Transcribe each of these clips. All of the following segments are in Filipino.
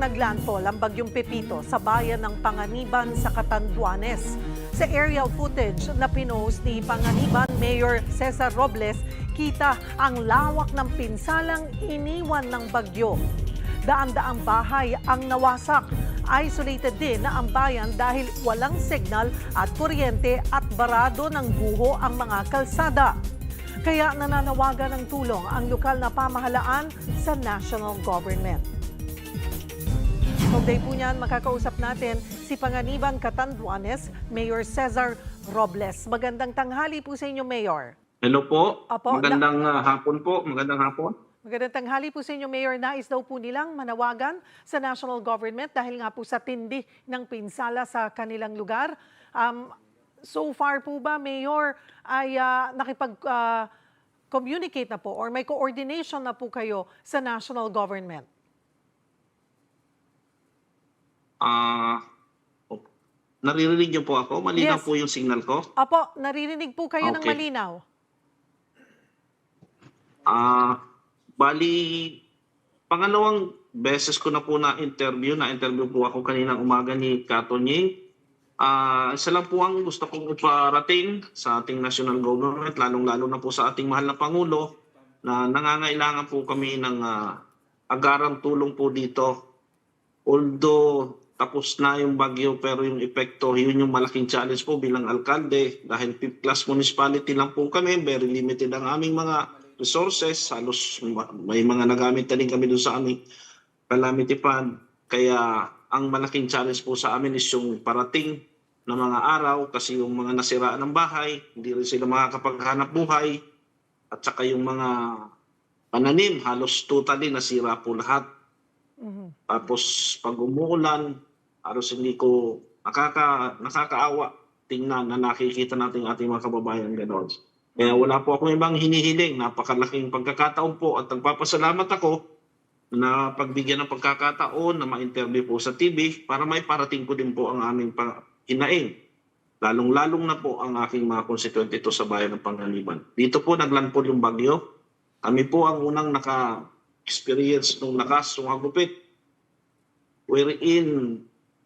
naglandfall ang bagyong Pepito sa bayan ng Panganiban sa Catanduanes. Sa aerial footage na pinost ni Panganiban Mayor Cesar Robles, kita ang lawak ng pinsalang iniwan ng bagyo. Daan-daang bahay ang nawasak. Isolated din na ang bayan dahil walang signal at kuryente at barado ng guho ang mga kalsada. Kaya nananawagan ng tulong ang lokal na pamahalaan sa national government. Kaugnay po niyan, makakausap natin si Panganiban Catanduanes, Mayor Cesar Robles. Magandang tanghali po sa inyo, Mayor. Hello po. Apo, Magandang hapon po. Magandang hapon. Magandang tanghali po sa inyo, Mayor. Nais daw po nilang manawagan sa national government dahil nga po sa tindi ng pinsala sa kanilang lugar. So far po ba, Mayor, ay nakipag-communicate na po or may coordination na po kayo sa national government? Naririnig niyo po ako? Malinaw Yes. po yung signal ko? Apo, naririnig po kayo ng Okay. malinaw. Bali, pangalawang beses ko na po na-interview po ako kaninang umaga ni Katonying. Isa lang po ang gusto kong iparating sa ating national government, lalong-lalo na po sa ating mahal na Pangulo, na nangangailangan po kami ng agarang tulong po dito. Although tapos na yung bagyo, pero yung epekto, yun yung malaking challenge po bilang alkalde. Dahil 5th class municipality lang po kami, very limited ang aming mga resources. Halos may mga nagamit na din kami doon sa aming calamity fund. Kaya ang malaking challenge po sa amin is yung parating na mga araw, kasi yung mga nasiraan ng bahay, hindi rin sila makakapaghanap buhay. At saka yung mga pananim, halos totally nasira po lahat. Tapos pag umuulan, halos hindi ko nakakaawa tingnan na nakikita natin ating mga kababayan gano'n. Kaya wala po akong ibang hinihiling. Napakalaking pagkakataon po at nagpapasalamat ako na pagbigyan ng pagkakataon na ma-interview po sa TV para may parating ko din po ang aming hinaing. Lalong-lalong na po ang aking mga konstituente ito sa bayan ng Panganiban. Dito po naglandfall yung bagyo. Kami po ang unang naka-experience nung lakas, nung hagupit. Wherein,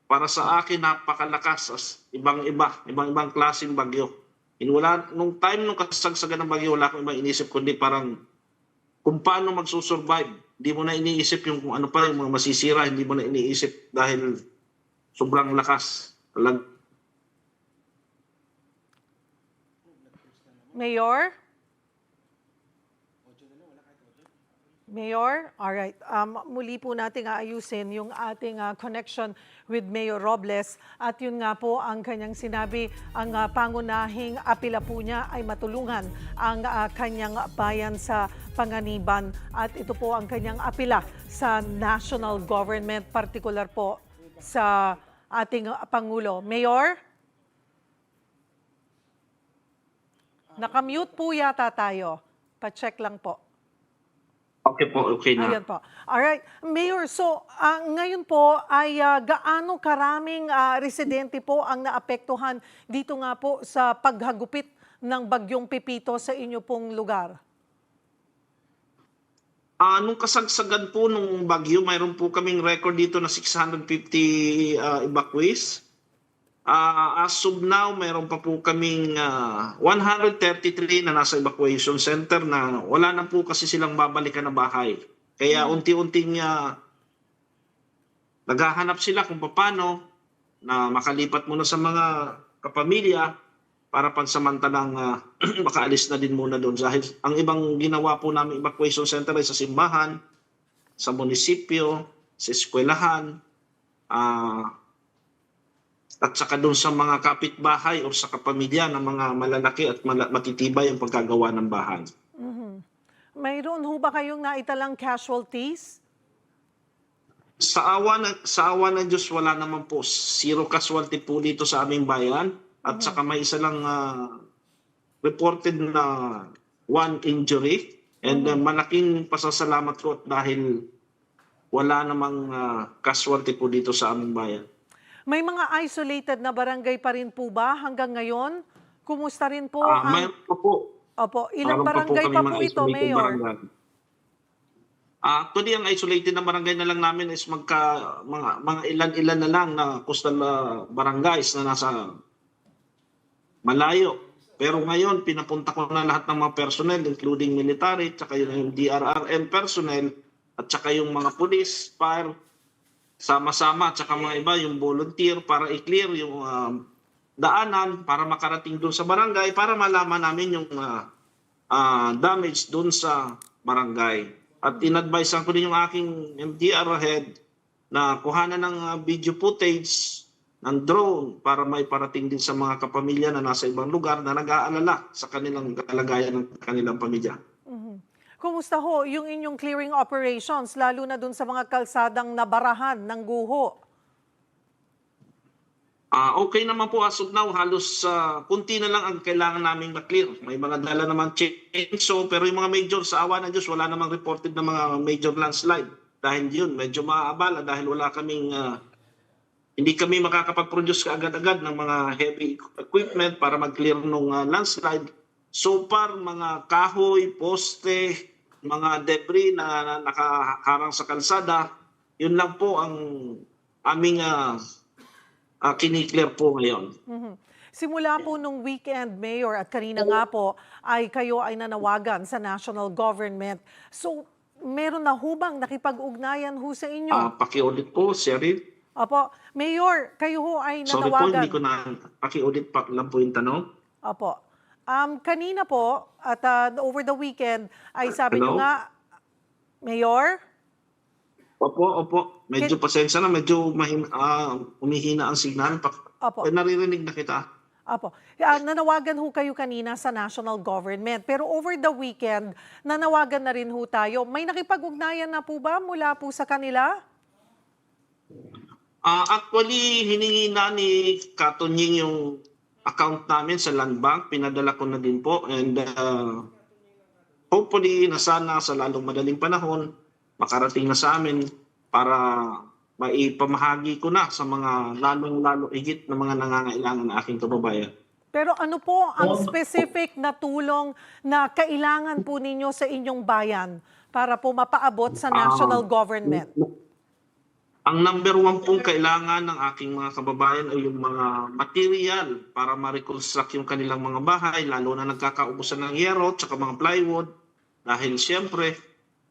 para sa akin, napakalakas as ibang-ibang klaseng bagyo. Nung time nung kasagsagan ng bagyo, wala akong ibang inisip kundi parang kung paano magsusurvive. Hindi mo na iniisip yung kung ano pa yung mga masisira, hindi mo na iniisip dahil sobrang lakas. Mayor? Mayor, alright. Muli po nating aayusin yung ating connection with Mayor Robles. At yun nga po ang kanyang sinabi, ang pangunahing apela po niya ay matulungan ang kanyang bayan sa Panganiban. At ito po ang kanyang apela sa national government, particular po sa ating Pangulo. Mayor? Nakamute po yata tayo. Pa-check lang po. Okay po, okay na. Ayan po. Alright. Mayor, so ngayon po ay gaano karaming residente po ang naapektuhan dito nga po sa paghagupit ng bagyong Pepito sa inyo pong lugar? Nung kasagsagan po nung bagyo, mayroon po kaming record dito na 650 evacuees. As of now, mayroon pa po kaming 133 na nasa evacuation center na wala na po kasi silang babalikan na bahay. Kaya unti-unting naghahanap sila kung paano na makalipat muna sa mga kapamilya para pansamantalang makaalis na din muna doon. Dahil ang ibang ginawa po namin evacuation center ay sa simbahan, sa munisipyo, sa eskwelahan, at saka doon sa mga kapitbahay o sa kapamilya ng mga malalaki at matitibay ang pagkagawa ng bahay. Mayroon ho ba kayong naitalang casualties? Sa awa ng Diyos, wala naman po. Zero casualty po dito sa aming bayan. At saka may isa lang reported na one injury. And malaking pasasalamat ko dahil wala namang casualty po dito sa aming bayan. May mga isolated na barangay pa rin po ba hanggang ngayon? Kumusta rin po Mayroon pa po. Opo, ilang Mayroon barangay kami pa mga po ito, isolated Mayor? barangay. Actually, ang isolated na barangay na lang namin is mga ilan-ilan na lang na coastal barangays na nasa malayo. Pero ngayon, pinapunta ko na lahat ng mga personnel, including military, tsaka yung DRRM personnel, at tsaka yung mga police, fire, sama-sama, tsaka mga iba, yung volunteer, para i-clear yung daanan, para makarating doon sa barangay, para malaman namin yung damage doon sa barangay. At in-advise ko din yung aking MDR head na kuhanan ng video footage ng drone para may parating din sa mga kapamilya na nasa ibang lugar na nag-aalala sa kanilang kalagayan ng kanilang pamilya. Kumusta ho yung inyong clearing operations, lalo na dun sa mga kalsadang nabarahan ng guho? Okay naman po as of now, halos kunti na lang ang kailangan naming ma-clear. May mga dala naman chainsaw, pero yung mga major, sa awa ng Diyos, wala namang reported na mga major landslide. Dahil yun, medyo maaabala dahil wala kaming, hindi kami makakapag-produce agad-agad ng mga heavy equipment para mag-clear ng landslide. So far, mga kahoy, poste, mga debris na nakaharang sa kalsada, yun lang po ang aming kiniklear po ngayon. Simula po nung weekend, Mayor, at kanina nga po, ay kayo ay nanawagan sa national government. So, meron na hubang nakipag-ugnayan ho sa inyo? Pakiulit po, Sherry. Opo. Mayor, kayo ho ay Sorry po, nanawagan. hindi ko na pakiulit pa lang po yung tanong. Opo. Kanina po, at over the weekend, ay sabi nyo Hello? nga, Mayor? Opo. Medyo pasensya na, medyo umihina ang signal. Opo. Naririnig na kita. Opo. Nanawagan ho kayo kanina sa national government. Pero over the weekend, nanawagan na rin ho tayo. May nakipag-ugnayan na po ba mula po sa kanila? Actually, hiningi na ni Katunying yung account namin sa Land Bank. Pinadala ko na din po. And hopefully, sana sa lalong madaling panahon, makarating na sa amin para maipamahagi ko na sa mga lalong-lalo higit na mga nangangailangan ng aking kababayan. Pero ano po ang specific na tulong na kailangan po ninyo sa inyong bayan para po mapaabot sa national government? Ang number one pong kailangan ng aking mga kababayan ay yung mga material para ma-reconstruct yung kanilang mga bahay, lalo na nagkakaubusan ng yero at mga plywood. Dahil siyempre,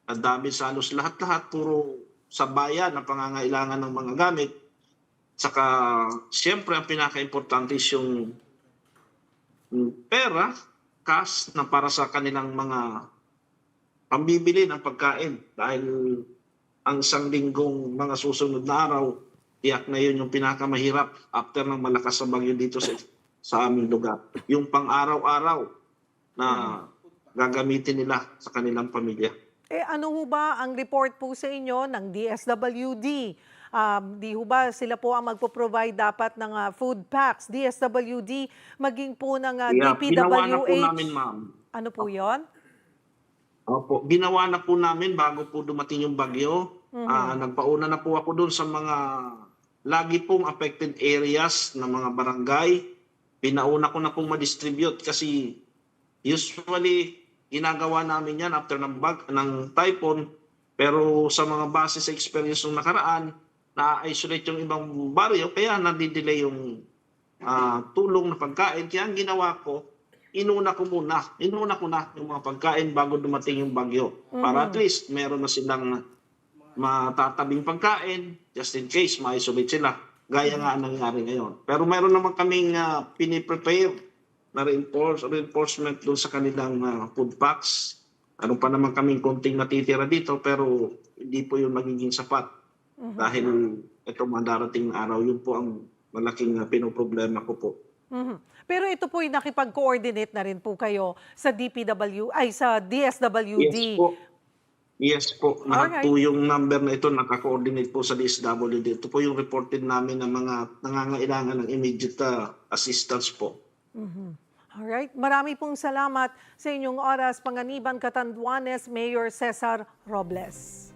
ang dami sa halos lahat-lahat, puro sa bayan ang pangangailangan ng mga gamit. Saka siyempre ang pinaka-importante is yung pera, cash na para sa kanilang mga pambibili ng pagkain. Dahil ang isang linggong mga susunod na araw, tiyak na yun yung pinakamahirap after ng malakas na bagyo dito sa aming lugar. Yung pang-araw-araw na gagamitin nila sa kanilang pamilya. Ano ho ba ang report po sa inyo ng DSWD? Di ho ba sila po ang magpo-provide dapat ng food packs, DSWD, maging po ng DPWH? Ginawa na po namin, ma'am. Ano po yon? Opo, ginawa na po namin bago po dumating yung bagyo. Nagpauna na po ako doon sa mga lagi pong affected areas ng mga barangay. Pinauna ko na pong ma-distribute kasi usually ginagawa namin yan after ng typhoon. Pero sa mga base sa experience ng nakaraan, na-isolate yung ibang baryo, kaya nadidelay yung tulong na pagkain. Kaya ang ginawa ko, inuna ko na yung mga pagkain bago dumating yung bagyo. Para at least meron na silang matatabing pagkain, just in case ma-isolate sila. Gaya nga ang nangyari ngayon. Pero meron naman kaming piniprepare na reinforcement doon sa kanilang food packs. Ano pa naman kaming konting natitira dito pero hindi po yung magiging sapat. Dahil ito darating na araw, yun po ang malaking pinoproblema ko po. Pero ito po yung nakipag-coordinate na rin po kayo sa sa DSWD. Yes po. Lahat po yung number na ito naka-coordinate po sa DSWD. Ito po yung reported namin ng mga nangangailangan ng immediate assistance po. Alright. Marami pong salamat sa inyong oras, Panganiban, Catanduanes, Mayor Cesar Robles.